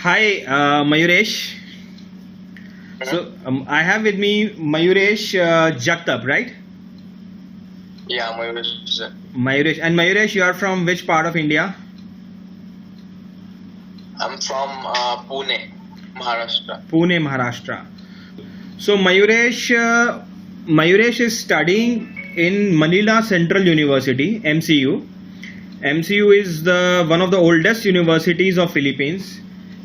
Hi, Mayuresh. So I have with me Mayuresh Jagtap, right? Yeah, Mayuresh. Mayuresh. And Mayuresh, you are from which part of India? I'm from Pune, Maharashtra. Pune, Maharashtra. So Mayuresh is studying in Manila Central University, MCU. MCU is one of the oldest universities of Philippines,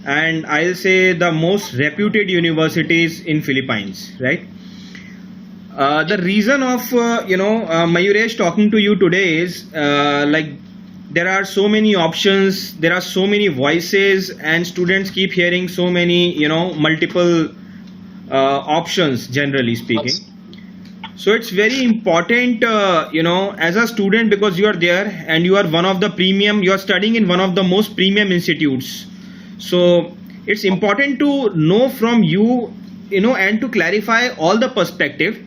and I'll say the most reputed universities in Philippines, right? The reason of Mayuresh talking to you today is there are so many options, there are so many voices, and students keep hearing so many multiple options, generally speaking. So it's very important as a student, because you are there and you are one of the premium, you are studying in one of the most premium institutes. So it's important to know from you, and to clarify all the perspective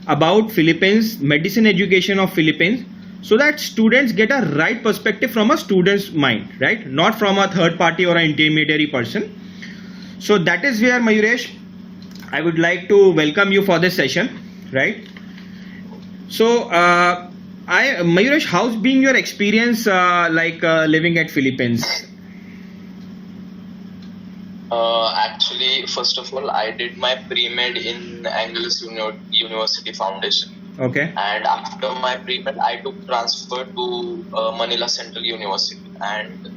about Philippines, medicine education of Philippines, so that students get a right perspective from a student's mind, right? Not from a third party or an intermediary person. So that is where, Mayuresh, I would like to welcome you for this session, right? So Mayuresh, how's been your experience living at Philippines? Actually, first of all, I did my pre-med in Angelus University Foundation. Okay. And after my pre-med, I took transfer to Manila Central University. And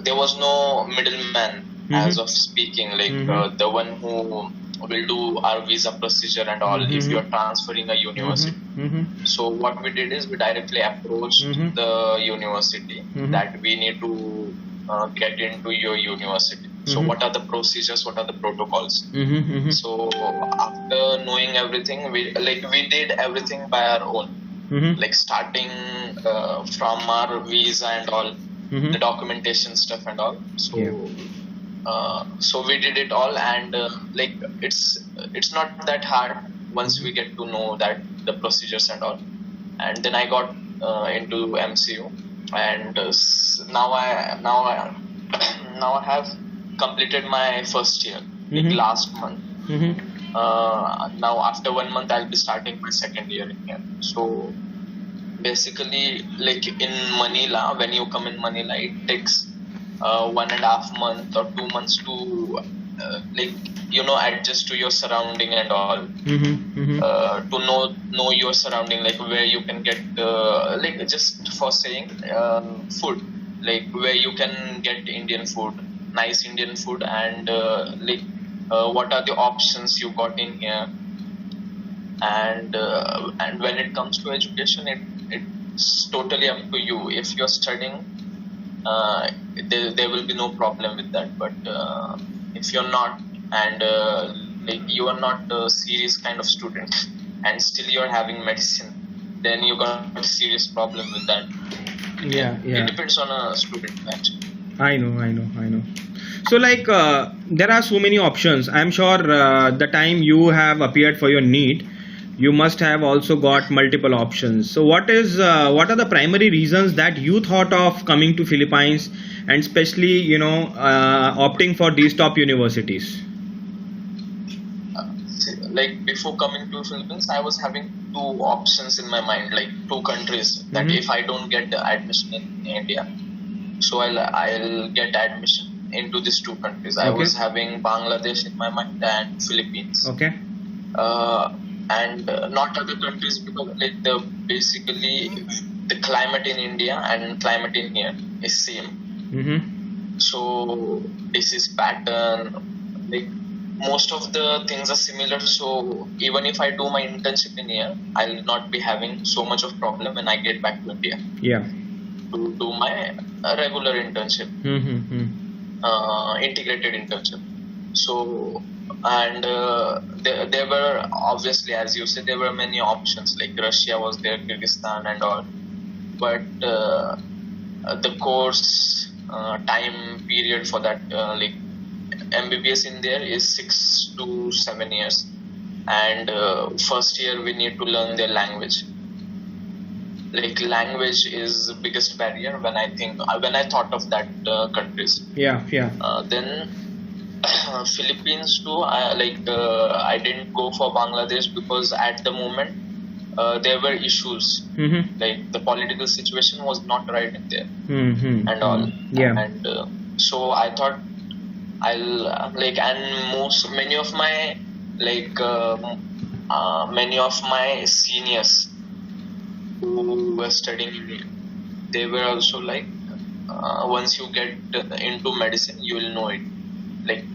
there was no middleman, as of speaking, the one who will do our visa procedure and all if you are transferring a university. So what we did is we directly approached the university that we need to get into your university. So what are the procedures, what are the protocols? So after knowing everything, we did everything by our own, like starting from our visa and all, the documentation stuff and all. So so we did it all, and it's not that hard once we get to know that the procedures and all. And then I got into MCU, and now I have completed my first year, last month. Now after 1 month I'll be starting my second year in here. So basically, like in Manila, when you come in Manila, it takes 1.5 months or 2 months to adjust to your surrounding and all, to know your surrounding, like where you can get just for saying food, like where you can get Indian food, nice Indian food, and what are the options you got in here. And when it comes to education, it's totally up to you. If you're studying, there will be no problem with that. But if you're not, and you are not a serious kind of student, and still you're having medicine, then you got a serious problem with that. It depends on a student, actually. I know. So there are so many options. I'm sure the time you have appeared for your NEET, you must have also got multiple options. So what are the primary reasons that you thought of coming to Philippines, and especially opting for these top universities? Like before coming to Philippines, I was having two options in my mind, like two countries, that if I don't get the admission in India, so I'll get admission into these two countries. I was having Bangladesh in my mind and Philippines. Okay. And not other countries, because basically the climate in India and climate in here is same. So disease pattern, most of the things are similar. So even if I do my internship in here, I'll not be having so much of problem when I get back to India. To do my regular internship, integrated internship. So, and there were, obviously, as you said, there were many options, like Russia was there, Kyrgyzstan and all. But the course time period for that, MBBS in there is 6 to 7 years, and first year we need to learn their language. like language is the biggest barrier when I thought of that countries. Yeah, yeah. Then Philippines too. I didn't go for Bangladesh because at the moment there were issues. Like the political situation was not right in there and all. Yeah. And so I thought many of my many of my seniors who were studying in it, they were also like, once you get into medicine, you will know it. Like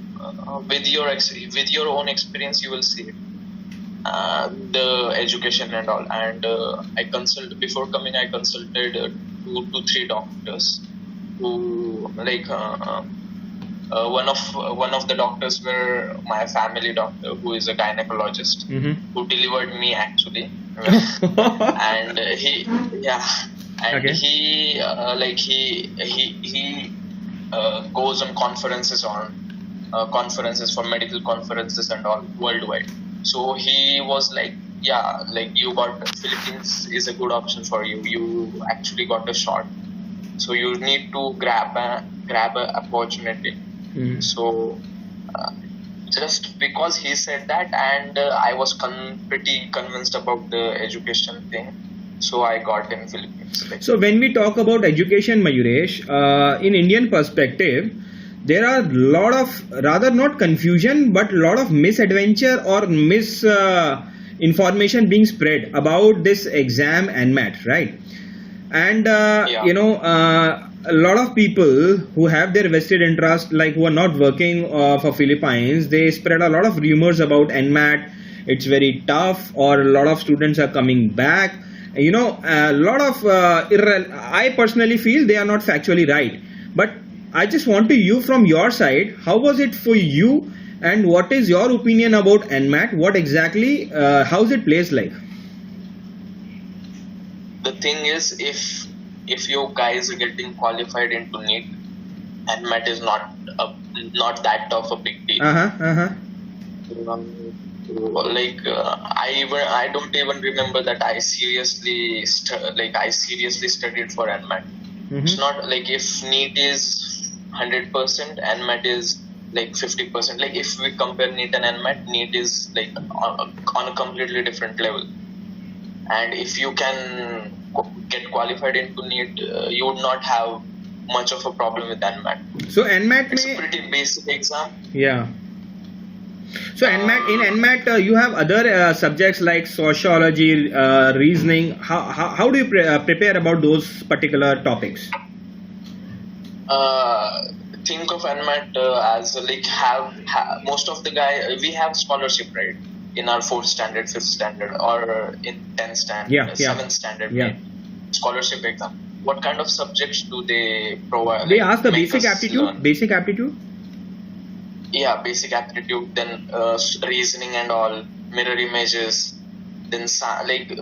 with your own experience, you will see it. The education and all. And before coming, I consulted 2 to 3 doctors who one of the doctors were my family doctor, who is a gynecologist, who delivered me actually. And he goes on conferences for medical conferences and all worldwide. So he was like, yeah, like you got Philippines is a good option for you. You actually got a shot. So you need to grab a opportunity. So just because he said that, and I was pretty convinced about the education thing, so I got in Philippines. So when we talk about education, Mayuresh, in Indian perspective, there are a lot of, rather not confusion, but a lot of misadventure or information being spread about this exam NMAT, right? And a lot of people who have their vested interest, like who are not working for Philippines, they spread a lot of rumors about NMAT. It's very tough, or a lot of students are coming back. A lot of I personally feel they are not factually right. But I just want to you from your side, how was it for you, and what is your opinion about NMAT? What exactly, how is it placed like? The thing is, if you guys are getting qualified into NEET, NMAT is not that of a big deal. I don't even remember that I seriously studied for NMAT. It's not like if NEET is 100%, NMAT is like 50%. Like if we compare NEET and NMAT, NEET is like on a completely different level. And if you can get qualified into NEET, you would not have much of a problem with NMAT. So NMAT it's a pretty basic exam. Yeah. So in NMAT you have other subjects like sociology, reasoning. How do you prepare about those particular topics? Think of NMAT as most of the we have scholarship, right? In our 4th standard, 5th standard, or in 10th standard, 7th standard, scholarship exam. What kind of subjects do they provide? They ask the basic aptitude. Basic aptitude. Yeah, basic aptitude. Then reasoning and all, mirror images. Then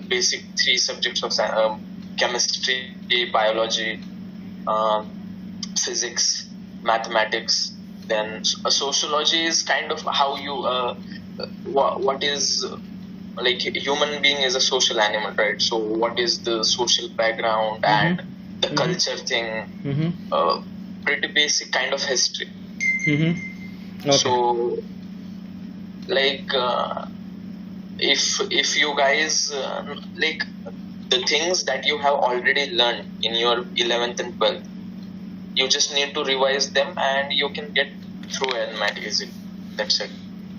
basic 3 subjects of chemistry, biology, physics, mathematics. Then sociology is kind of how you what is like a human being is a social animal, right? So what is the social background and the culture thing? Pretty basic kind of history. Okay. So if you guys the things that you have already learned in your 11th and 12th, you just need to revise them and you can get through NMAT easily. That's it.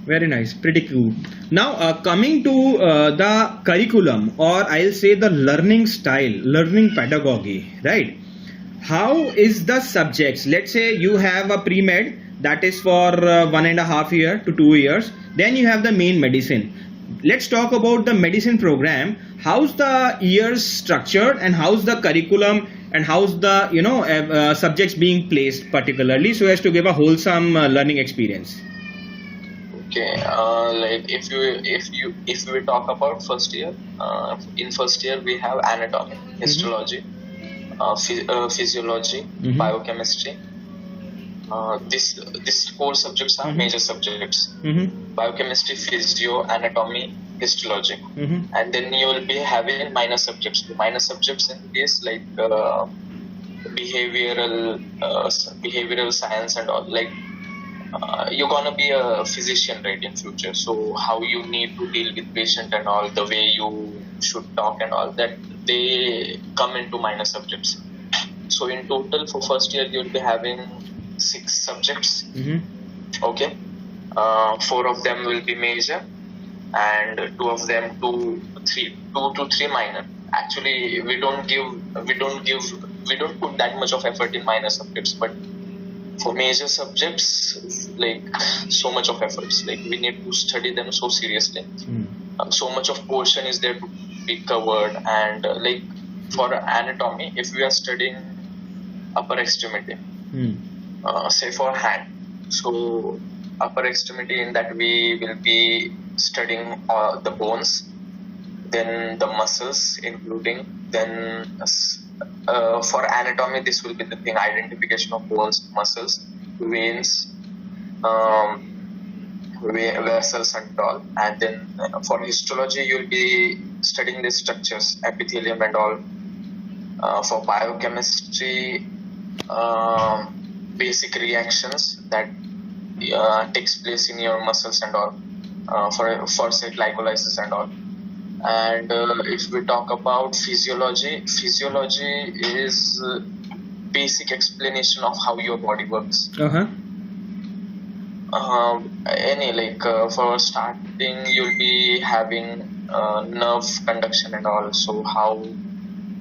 Very nice, pretty cool. Now coming to the curriculum, or I'll say the learning style, learning pedagogy, right? How is the subjects? Let's say you have a pre-med that is for 1.5 years to 2 years. Then you have the main medicine. Let's talk about the medicine program. How's the years structured, and how's the curriculum, and how's the subjects being placed particularly so as to give a wholesome learning experience? Okay, if we talk about first year, in first year we have anatomy, histology, physiology, biochemistry. These 4 subjects are major subjects: biochemistry, physio, anatomy, histology, Mm-hmm. and then you will be having minor subjects. The minor subjects in this like behavioral science and all. Like you're gonna be a physician, right, in future. So how you need to deal with patient and all, the way you should talk and all that, they come into minor subjects. So in total for first year you'll be having 6 subjects. Mm-hmm. Okay, 4 of them will be major, and 2 of them, 2 to 3 minor. Actually, we don't put that much of effort in minor subjects, but for major subjects, like so much of efforts. Like we need to study them so seriously. So much of portion is there to be covered, and like for anatomy, if we are studying upper extremity, say for hand, so upper extremity, in that we will be studying the bones, then the muscles including, then for anatomy this will be the thing, identification of bones, muscles, veins, vessels and all. And then for histology you'll be studying the structures, epithelium and all. For biochemistry, basic reactions that takes place in your muscles and all, for say glycolysis and all. And if we talk about physiology is basic explanation of how your body works. For starting you'll be having nerve conduction and all, so how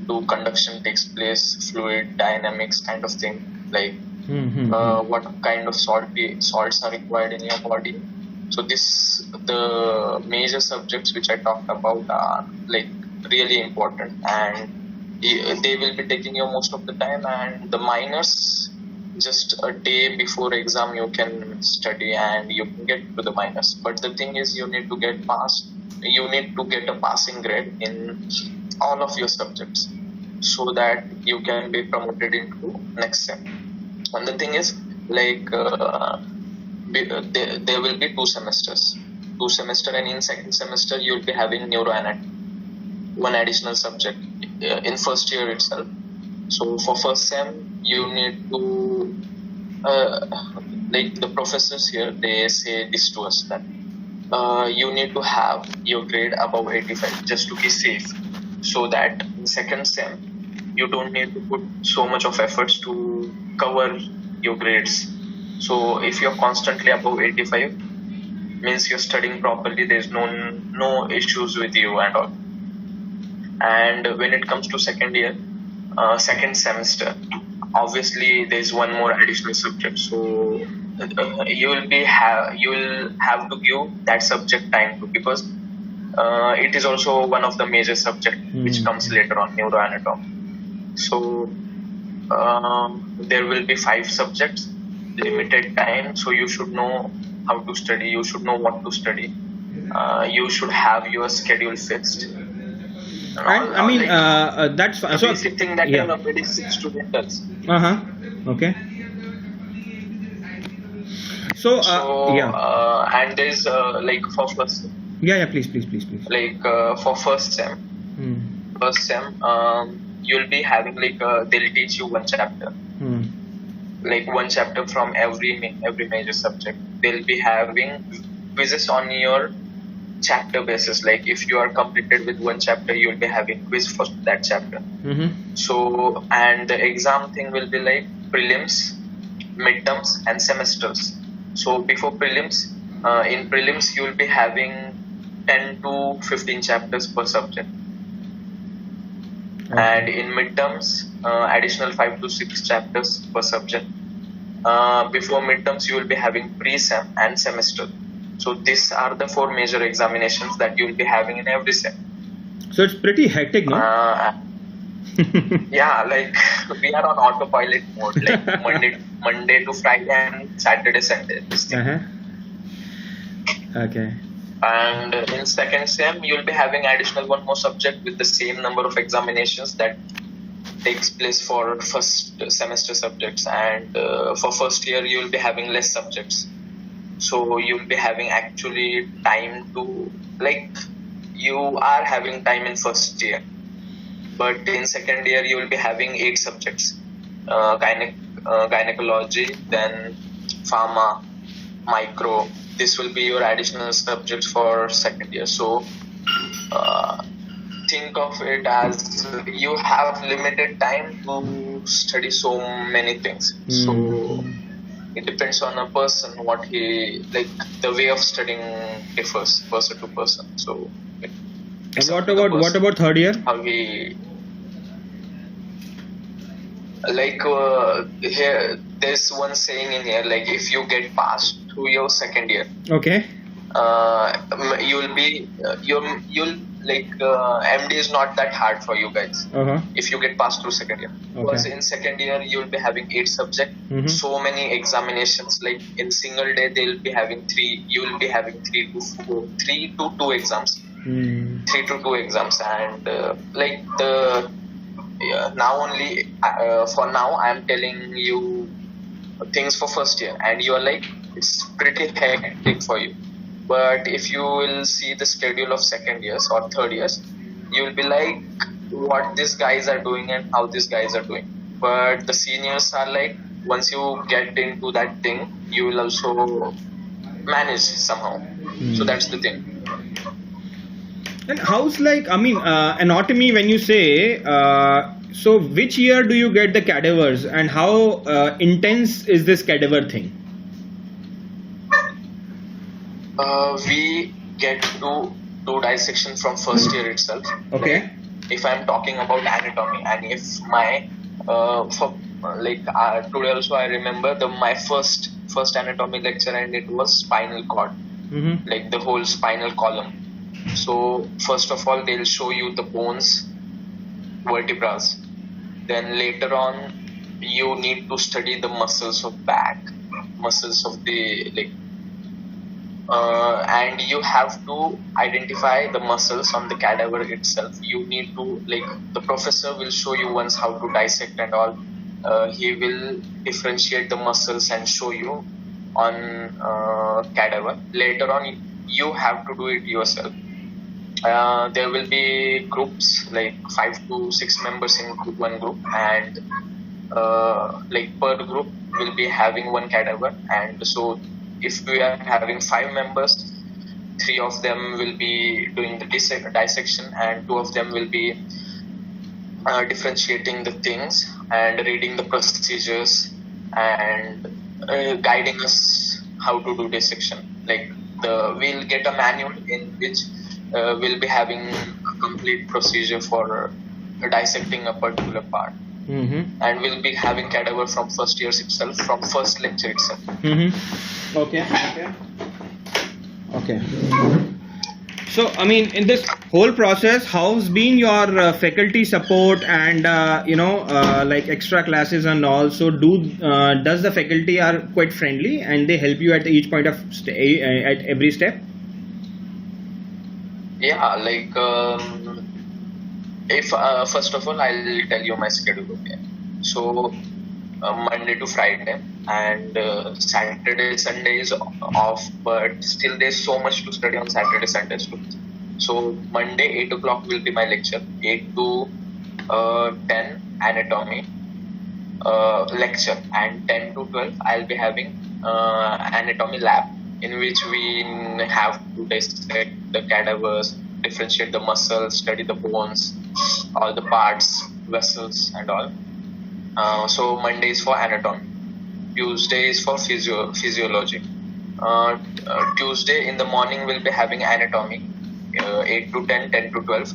do conduction takes place, fluid dynamics kind of thing, like what kind of salts are required in your body. So the major subjects which I talked about are like really important, and they will be taking you most of the time. And the minors, just a day before exam you can study and you can get to the minors. But the thing is, you need to get a passing grade in all of your subjects, so that you can be promoted into next sem. And the thing is, like there will be 2 semesters, and in second semester you will be having neuroanatomy, 1 additional subject in first year itself. So for first sem you need to like the professors here, they say this to us, that you need to have your grade above 85 just to be safe, so that in second sem you don't need to put so much of efforts to cover your grades. So if you're constantly above 85, means you're studying properly, there's no issues with you and all. And when it comes to second year, second semester, obviously there's 1 more additional subject, so you will have to give that subject time to, because it is also one of the major subject which comes later on, neuroanatomy. So there will be 5 subjects, limited time, so you should know how to study, you should know what to study, you should have your schedule fixed. And I mean, that's the so basic thing that a very sick student does. Okay. So and there's like for first. Please. Like for first sem, you'll be having like they'll teach you 1 chapter. Like 1 chapter from every major subject. They'll be having quizzes on your chapter basis. Like if you are completed with 1 chapter, you'll be having quiz for that chapter. So, and the exam thing will be like prelims, midterms and semesters. So before prelims, in prelims you'll be having 10 to 15 chapters per subject. And in midterms, additional 5 to 6 chapters per subject. Before midterms, you will be having pre-sem and semester. So these are the 4 major examinations that you will be having in every sem. So it's pretty hectic, no? Yeah, like we are on autopilot mode, like Monday to Friday and Saturday, Sunday. Okay. And in second sem, you'll be having additional 1 more subject with the same number of examinations that takes place for first semester subjects. And for first year, you'll be having less subjects. So you'll be having actually time to, like, you are having time in first year, but in second year you will be having 8 subjects: gynecology, then pharma, micro. This will be your additional subjects for second year. So think of it as you have limited time to study so many things. So it depends on a person what he like. The way of studying differs person to person. So and what about third year? How he like here there's one saying in here, like if you get past through your second year, okay, you'll be you'll like MD is not that hard for you guys if you get passed through second year. Because in second year you'll be having 8 subjects, so many examinations. Like in single day they'll be having 3. You will be having 3 to 2 exams, 3 to 2 exams, and like the now only for now I am telling you things for first year, and you are like it's pretty hectic for you. But if you will see the schedule of second years or third years, you will be like what these guys are doing and how these guys are doing. But the seniors are like, once you get into that thing, you will also manage somehow. So that's the thing. And how's like, I mean, anatomy, when you say, so which year do you get the cadavers, and how intense is this cadaver thing? We get to do dissection from first year itself. Okay. Like, if I'm talking about anatomy, and if my today also I remember my first anatomy lecture, and it was spinal cord, like the whole spinal column. So first of all they'll show you the bones, vertebrae. Then later on you need to study the muscles of back, muscles of the like. And you have to identify the muscles on the cadaver itself. You need to, like, the professor will show you once how to dissect and all. He will differentiate the muscles and show you on cadaver. Later on you have to do it yourself. There will be groups, like 5 to 6 members in one group, and like per group will be having one cadaver. And so if we are having 5 members, 3 of them will be doing the dissection, and 2 of them will be differentiating the things and reading the procedures and guiding us how to do dissection. Like we'll get a manual in which we'll be having a complete procedure for dissecting a particular part. And we'll be having cadaver from first years itself, from first lecture itself. Okay. So, I mean, in this whole process, how's been your faculty support and like extra classes and all? So, does the faculty are quite friendly and they help you at each point of at every step? Yeah, like if first of all I'll tell you my schedule. Okay, so Monday to Friday, and Saturday, Sunday is off, but still there's so much to study on Saturday, Sundays too. So Monday 8 o'clock will be my lecture, 8 to 10 anatomy lecture, and 10 to 12 I'll be having anatomy lab, in which we have to dissect the cadavers, differentiate the muscles, study the bones, all the parts, vessels and all. So Monday is for anatomy, Tuesday is for physiology. Tuesday in the morning we'll be having anatomy, 8 to 10, 10 to 12.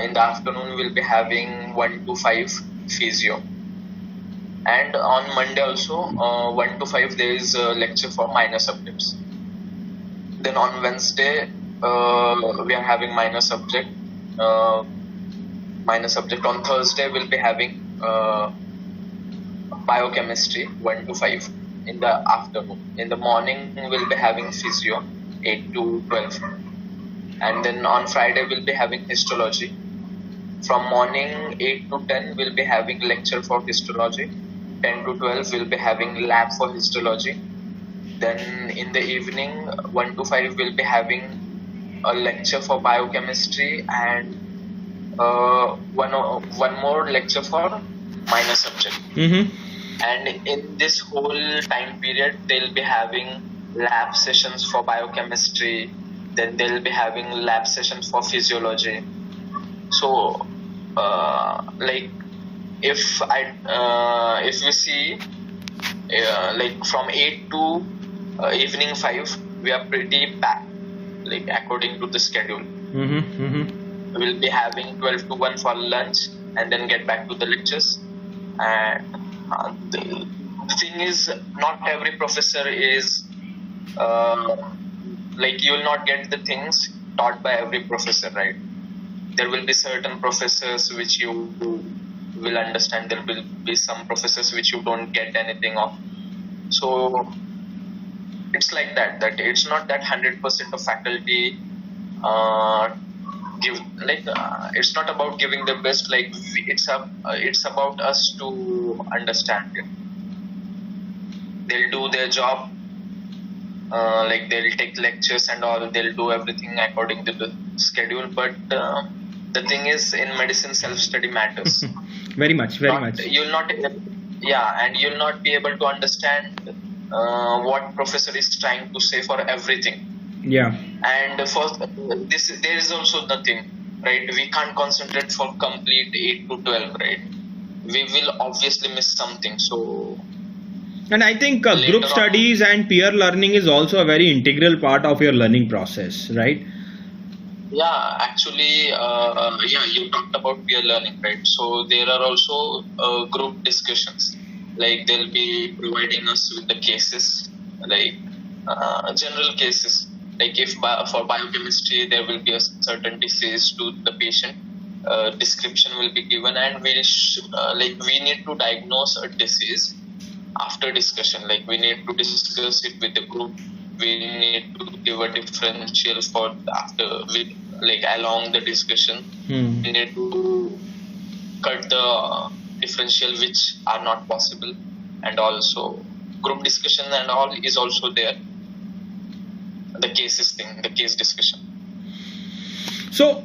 In the afternoon we'll be having 1 to 5 physio. And on Monday also 1 to 5 there is a lecture for minor subjects. Then on Wednesday we are having minor subject. On Thursday we'll be having biochemistry 1 to 5 in the afternoon. In the morning we'll be having physio 8 to 12. And then on Friday we'll be having histology. From morning 8 to 10 we'll be having lecture for histology. 10 to 12 we'll be having lab for histology. Then in the evening 1 to 5 we'll be having a lecture for biochemistry and one more lecture for minor subject. And in this whole time period, they'll be having lab sessions for biochemistry. Then they'll be having lab sessions for physiology. So, like, if we see, like from 8 to evening 5, we are pretty packed, like according to the schedule. We'll be having 12 to 1 for lunch and then get back to the lectures. And the thing is, not every professor is like, you will not get the things taught by every professor, right? There will be certain professors which you will understand. There will be some professors which you don't get anything of. So it's like that it's not that 100% of faculty give, like, it's not about giving the best, like it's about us to understand it. They'll do their job, like they'll take lectures and all, they'll do everything according to the schedule, but the thing is, in medicine, self-study matters. Very much. You'll not, and you'll not be able to understand what professor is trying to say for everything. And for this, there is also nothing, right? We can't concentrate for complete 8 to 12, right? We will obviously miss something. So, and I think group studies and peer learning is also a very integral part of your learning process, right? Yeah, actually, you talked about peer learning, right? So there are also group discussions. Like, they'll be providing us with the cases, like general cases. Like, if for biochemistry there will be a certain disease to the patient, description will be given, and we need to diagnose a disease after discussion. Like, we need to discuss it with the group. We need to give a differential for along the discussion. We need to cut the differential which are not possible, and also group discussion and all is also there. The case discussion. So,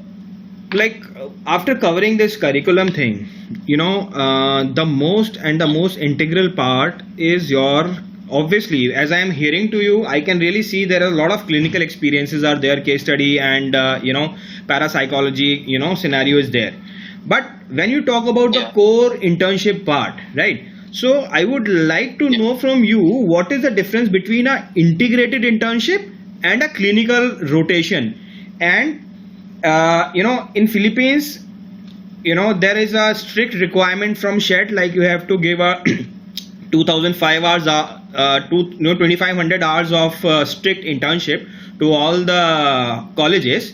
like, after covering this curriculum thing, the most integral part is your, obviously, as I am hearing to you, I can really see there are a lot of clinical experiences are there, case study and parapsychology, scenario is there. But when you talk about the core internship part, right? So I would like to know from you, what is the difference between an integrated internship and a clinical rotation? And in Philippines, there is a strict requirement from SHET, like you have to give a 2005 hours 2500 hours of strict internship to all the colleges.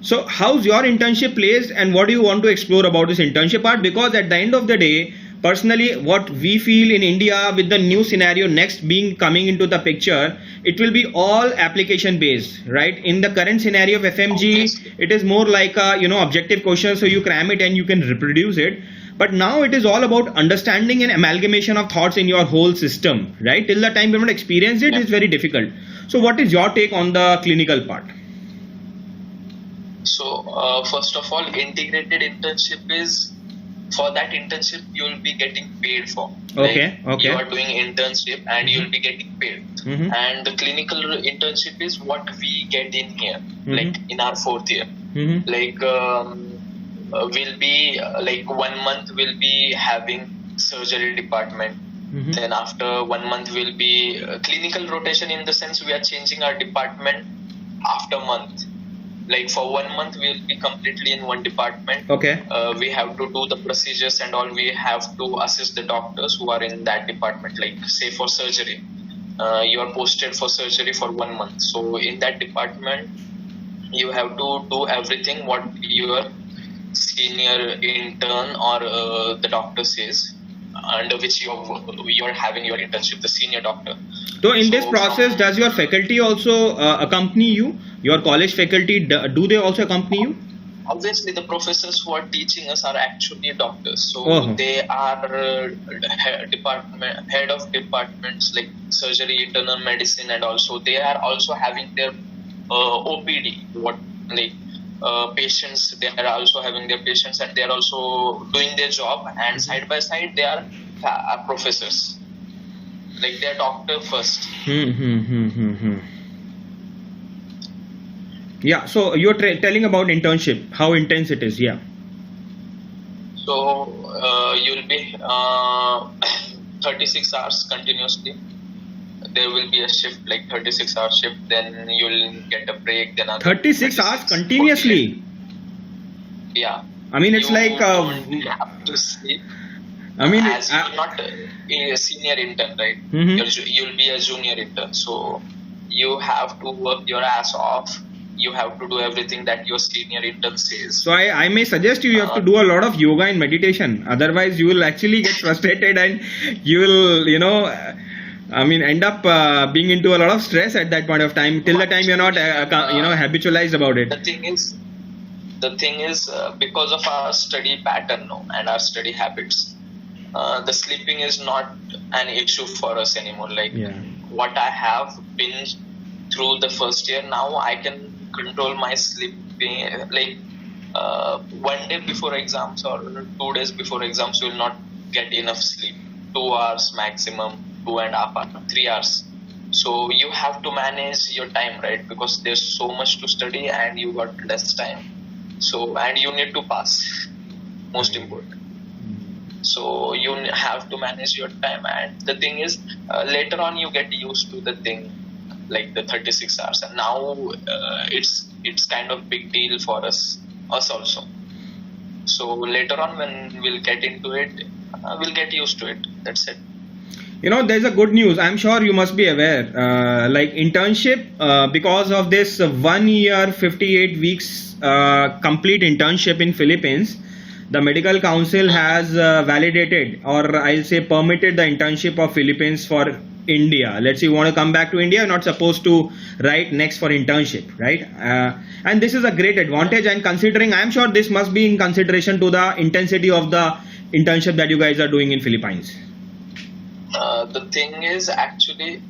So how's your internship placed, and what do you want to explore about this internship part? Because at the end of the day, personally, what we feel in India with the new scenario next coming into the picture, it will be all application based, right? In the current scenario of FMG, it is more like a objective question, so you cram it and you can reproduce it. But now it is all about understanding and amalgamation of thoughts in your whole system, right? Till the time you have not experienced it, it's very difficult. So what is your take on the clinical part? So first of all, integrated internship is, for that internship you will be getting paid for. Okay. You are doing internship and you will be getting paid. And the clinical internship is what we get in here, like in our 4th year. Like we'll be 1 month we'll be having surgery department. Then after 1 month we'll be clinical rotation, in the sense we are changing our department after month. Like, for 1 month we'll be completely in one department. We have to do the procedures and all. We have to assist the doctors who are in that department. Like, say for surgery, you are posted for surgery for 1 month. So in that department you have to do everything what your senior intern or the doctor says, under which you are having your internship, the senior doctor. So in this process, does your faculty also accompany you? Your college faculty, do they also accompany you? Obviously, the professors who are teaching us are actually doctors. So they are head of departments like surgery, internal medicine, and also they are also having their OPD, what, like, patients, they are also having their patients, and they are also doing their job, and side by side they are professors, like they are doctor first. Yeah, so you're telling about internship, how intense it is. Yeah. So you'll be 36 hours continuously. There will be a shift, like 36-hour shift, then you'll get a break, then 36 hours continuously. 48. Yeah. I mean, it's You like don't have to sleep. I mean, as you're not a senior intern, right? You'll be a junior intern, so you have to work your ass off. You have to do everything that your senior intern says. So I may suggest you have to do a lot of yoga and meditation. Otherwise, you will actually get frustrated and you will, end up being into a lot of stress at that point of time. Till the time you're not, habitualized about it. The thing is, because of our study pattern, and our study habits, the sleeping is not an issue for us anymore. Like what I have been through the first year, now I can control my sleeping. Like 1 day before exams or 2 days before exams, you will not get enough sleep. 2 hours maximum, 2.5 hours, 3 hours. So you have to manage your time, right? Because there's so much to study and you got less time. So, and you need to pass, most important. So you have to manage your time, and the thing is, later on you get used to the thing, like the 36 hours, and now it's kind of big deal for us also. So later on, when we'll get into it, we'll get used to it. That's it. There's a good news. I'm sure you must be aware. Like internship, because of this 1 year, 58 weeks complete internship in Philippines, the Medical Council has validated, or I'll say permitted, the internship of Philippines for India. Let's say you want to come back to India, you're not supposed to write next for internship, right? And this is a great advantage, and considering, I'm sure this must be in consideration to the intensity of the internship that you guys are doing in Philippines. The thing is, actually,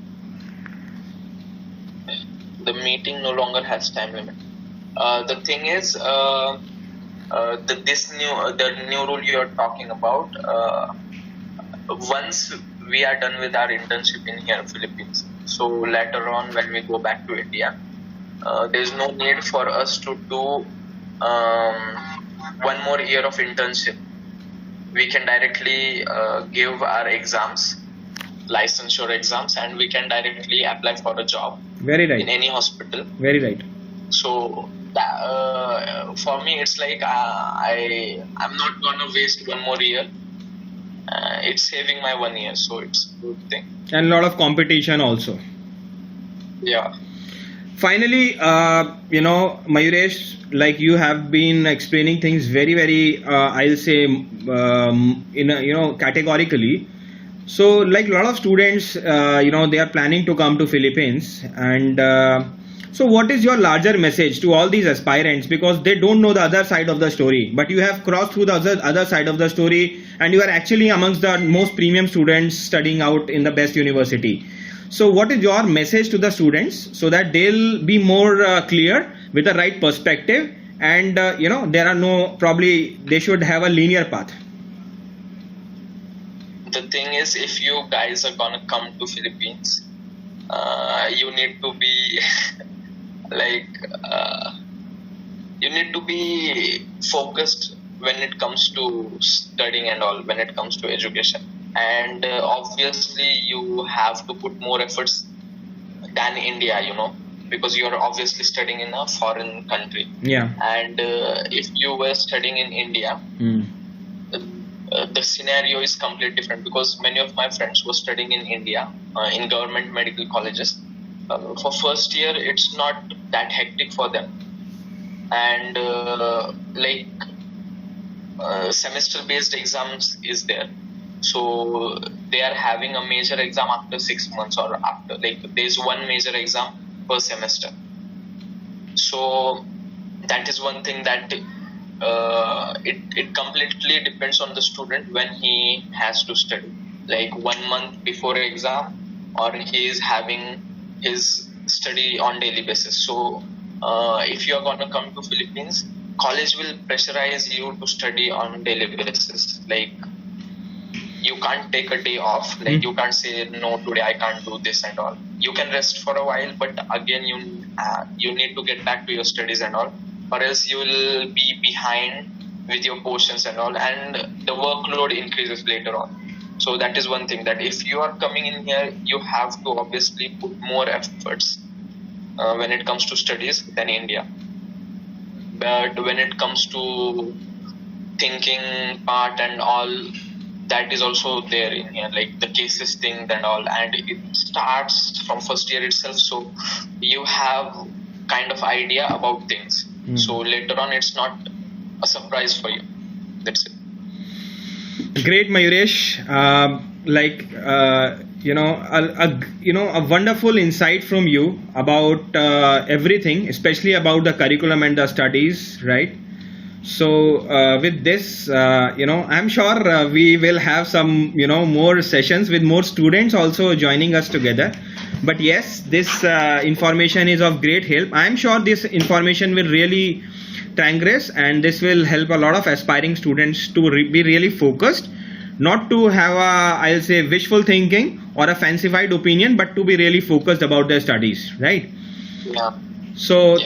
the meeting no longer has time limit. The thing is, the new rule you are talking about, once we are done with our internship in here, Philippines, so later on when we go back to India, there is no need for us to do 1 more year of internship. We can directly give our exams, licensure exams, and we can directly apply for a job. Very right. In any hospital. Very right. So for me, it's like I'm not gonna waste 1 more year. It's saving my 1 year, so it's a good thing. And a lot of competition also. Yeah. Finally, Mayuresh, like you have been explaining things very, very, I'll say, categorically. So, like a lot of students, they are planning to come to Philippines, and so what is your larger message to all these aspirants, because they don't know the other side of the story, but you have crossed through the other side of the story, and you are actually amongst the most premium students studying out in the best university. So what is your message to the students so that they'll be more clear with the right perspective, and there are probably they should have a linear path? The thing is, if you guys are gonna come to Philippines, you need to be you need to be focused when it comes to studying and all, when it comes to education. And obviously you have to put more efforts than India, because you are obviously studying in a foreign country. Yeah. And if you were studying in India, the scenario is completely different, because many of my friends were studying in India in government medical colleges. For first year, it's not that hectic for them, and semester-based exams is there. So they are having a major exam after 6 months, or after, there's one major exam per semester. So that is one thing that it completely depends on the student when he has to study, like 1 month before exam, or he is having his study on daily basis. So if you are gonna come to Philippines, college will pressurize you to study on daily basis. Like you can't take a day off. Like you can't say no, today I can't do this and all. You can rest for a while, but again you need to get back to your studies and all, or else you will be behind with your portions and all, and the workload increases later on. So that is one thing, that if you are coming in here, you have to obviously put more efforts when it comes to studies than India. But when it comes to thinking part and all, that is also there in here, like the cases thing and all, and it starts from first year itself, so you have kind of idea about things. So later on it's not a surprise for you. That's it. Great, Mayuresh. A wonderful insight from you about everything, especially about the curriculum and the studies, right? So with this, I'm sure we will have some, more sessions with more students also joining us together. But yes, this information is of great help. I'm sure this information will really transgress, and this will help a lot of aspiring students to be really focused, not to have I'll say wishful thinking or a fancified opinion, but to be really focused about their studies, right? Yeah. So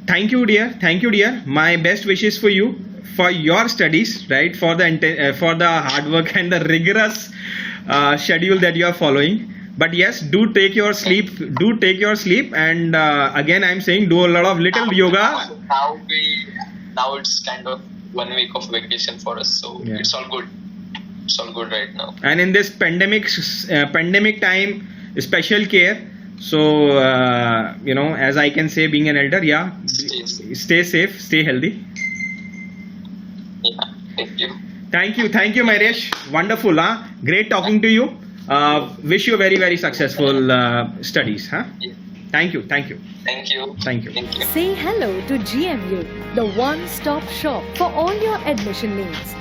thank you, dear. My best wishes for you, for your studies, right? For the hard work and the rigorous schedule that you are following. But yes, do take your sleep. And again, I'm saying, do a lot of little yoga. Now it's kind of 1 week of vacation for us, so it's all good. It's all good right now. And in this pandemic time, special care. So as I can say, being an elder, stay safe, stay healthy. Yeah, thank you. Thank you, Mayuresh. Wonderful, huh? Great talking to you. Wish you very, very successful studies, huh? Yeah. Thank you. Thank you. Say hello to GMU, the one-stop shop for all your admission needs.